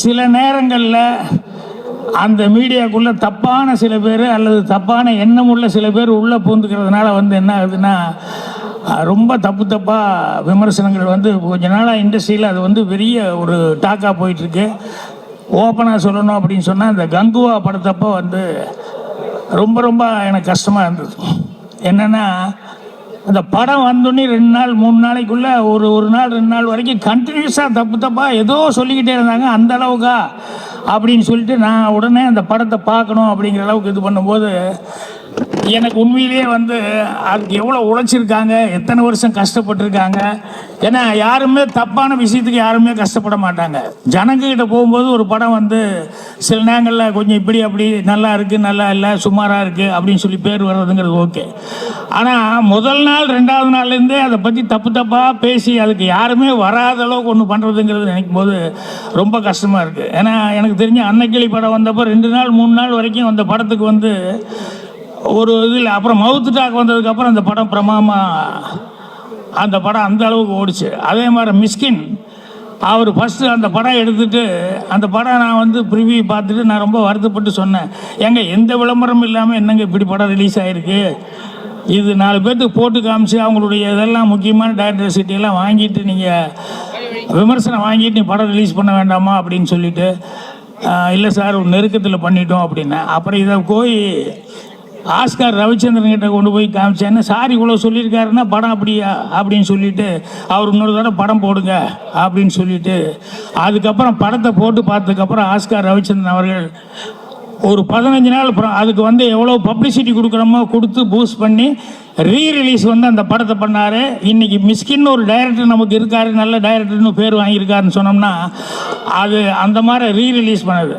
சில நேரங்களில் அந்த மீடியாக்குள்ளே தப்பான சில பேர் அல்லது தப்பான எண்ணம் உள்ள சில பேர் உள்ளே பூந்துக்கிறதுனால என்ன ஆகுதுன்னா ரொம்ப தப்பாக விமர்சனங்கள் கொஞ்ச நாளாக இண்டஸ்ட்ரியில் அது பெரிய ஒரு டாக்காக போயிட்டுருக்கு. ஓப்பனாக சொல்லணும் அப்படின்னு சொன்னால் இந்த கங்குவா படத்தப்போ ரொம்ப ரொம்ப எனக்கு கஷ்டமாக இருந்தது. என்னென்னா அந்த படம் வந்தோடனே 2 நாள் 3 நாளைக்குள்ளே ஒரு நாள் 2 நாள் வரைக்கும் கண்டினியூஸாக தப்பாக ஏதோ சொல்லிக்கிட்டே இருந்தாங்க. அந்த அளவுக்கா அப்படின்னு சொல்லிட்டு நான் உடனே அந்த படத்தை பார்க்கணும் அப்படிங்கிற அளவுக்கு இது பண்ணும்போது எனக்கு உண்மையிலேயே அதுக்கு எவ்வளோ உழைச்சிருக்காங்க, எத்தனை வருஷம் கஷ்டப்பட்டுருக்காங்க. ஏன்னா யாருமே தப்பான விஷயத்துக்கு யாருமே கஷ்டப்பட மாட்டாங்க. ஜனங்கக்கிட்ட போகும்போது ஒரு படம் சில நேரங்களில் கொஞ்சம் இப்படி அப்படி நல்லா இருக்குது, நல்லா இல்லை, சுமாராக இருக்குது அப்படின்னு சொல்லி பேர் வர்றதுங்கிறது ஓகே. ஆனால் முதல் நாள் 2வது நாள்லேருந்தே அதை பற்றி தப்பாக பேசி அதுக்கு யாருமே வராத அளவுக்கு ஒன்று பண்ணுறதுங்கிறது நினைக்கும் போது ரொம்ப கஷ்டமாக இருக்குது. ஏன்னா எனக்கு தெரிஞ்ச அன்னக்கிளி படம் வந்தப்போ 2 நாள் 3 நாள் வரைக்கும் அந்த படத்துக்கு ஒரு இதில் அப்புறம் மவுத்து டாக் வந்ததுக்கப்புறம் அந்த படம் அந்த படம் அந்த அளவுக்கு ஓடிச்சு. அதே மாதிரி மிஸ்கின் அவர் ஃபஸ்ட்டு அந்த படம் எடுத்துகிட்டு அந்த படம் நான் ப்ரிவியூ பார்த்துட்டு நான் ரொம்ப வருத்தப்பட்டு சொன்னேன், ஏங்க எந்த விளம்பரமும் இல்லாமல் என்னங்க இப்படி படம் ரிலீஸ் ஆகிருக்கு, இது 4 பேர்த்துக்கு போட்டு காமிச்சு அவங்களுடைய இதெல்லாம் முக்கியமான டைரக்டர் சிட்டியெல்லாம் வாங்கிட்டு நீங்கள் விமர்சனம் வாங்கிட்டு நீ படம் ரிலீஸ் பண்ண வேண்டாமா அப்படின்னு சொல்லிட்டு, இல்லை சார் ஒரு நெருக்கத்தில் பண்ணிட்டோம் அப்படின்னேன். அப்புறம் இதை போய் ஆஸ்கார் ரவிச்சந்திரன் கிட்ட கொண்டு போய் காமிச்சேன்னு, சார் இவ்வளோ சொல்லியிருக்காருன்னா படம் அப்படியா அப்படின்னு சொல்லிட்டு அவர் இன்னொரு தடவை படம் போடுங்க அப்படின்னு சொல்லிட்டு அதுக்கப்புறம் படத்தை போட்டு பார்த்ததுக்கப்புறம் ஆஸ்கார் ரவிச்சந்திரன் அவர்கள் ஒரு 15 நாள் அப்புறம் அதுக்கு எவ்வளோ பப்ளிசிட்டி கொடுக்குறோமோ கொடுத்து பூஸ்ட் பண்ணி ரீரிலீஸ் அந்த படத்தை பண்ணார். இன்றைக்கி மிஸ்கின்னு ஒரு டைரக்டர் நமக்கு இருக்கார், நல்ல டைரக்டர்னு பேர் வாங்கியிருக்காருன்னு சொன்னோம்னா அது அந்த மாதிரி ரீரிலீஸ் பண்ணது.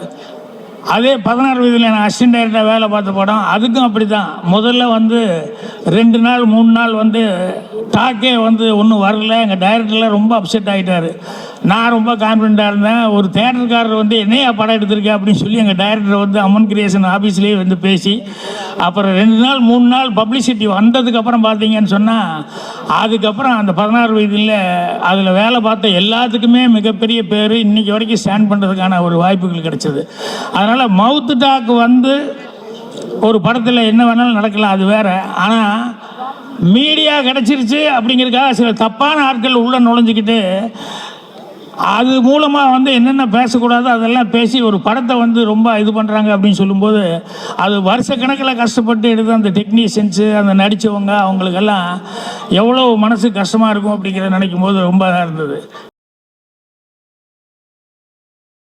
அதே 16 வயதில் நான் அசிஸ்டன்ட் டைரக்டராக வேலை பார்த்த படம் அதுக்கும் அப்படி தான். முதல்ல 2 நாள் 3 நாள் டாக்கே ஒன்றும் வரல. எங்கள் டைரக்டர்லாம் ரொம்ப அப்செட் ஆகிட்டார். நான் ரொம்ப கான்ஃபிடண்ட்டாக இருந்தேன். ஒரு தேட்டருக்காரர் என்னையா படம் எடுத்திருக்கேன் அப்படின்னு சொல்லி எங்கள் டைரக்டர் அம்மன் கிரியேஷன் ஆஃபீஸ்லேயே பேசி அப்புறம் 2 நாள் 3 நாள் பப்ளிசிட்டி வந்ததுக்கப்புறம் பார்த்தீங்கன்னு சொன்னால் அதுக்கப்புறம் அந்த 16 வயதில் அதில் வேலை பார்த்த எல்லாத்துக்குமே மிகப்பெரிய பேர் இன்றைக்கி வரைக்கும் ஸ்டாண்ட் பண்ணுறதுக்கான ஒரு வாய்ப்புகள் கிடைச்சது. அதனால் மவுத்து டாக் ஒரு படத்தில் என்ன வேணாலும் நடக்கலாம், அது வேறு. ஆனால் மீடியா கிடச்சிருச்சு அப்படிங்கிறதுக்காக சில தப்பான ஆட்கள் உள்ளே நுழைஞ்சிக்கிட்டு அது மூலமாக என்னென்ன பேசக்கூடாதோ அதெல்லாம் பேசி ஒரு படத்தை ரொம்ப இது பண்ணுறாங்க அப்படின்னு சொல்லும்போது அது வருஷக்கணக்கில் கஷ்டப்பட்டு எடுத்து அந்த டெக்னீஷியன்ஸு அந்த நடித்தவங்க அவங்களுக்கெல்லாம் எவ்வளோ மனசு கஷ்டமாக இருக்கும் அப்படிங்கிறத நினைக்கும் போது ரொம்ப இதாக இருந்தது.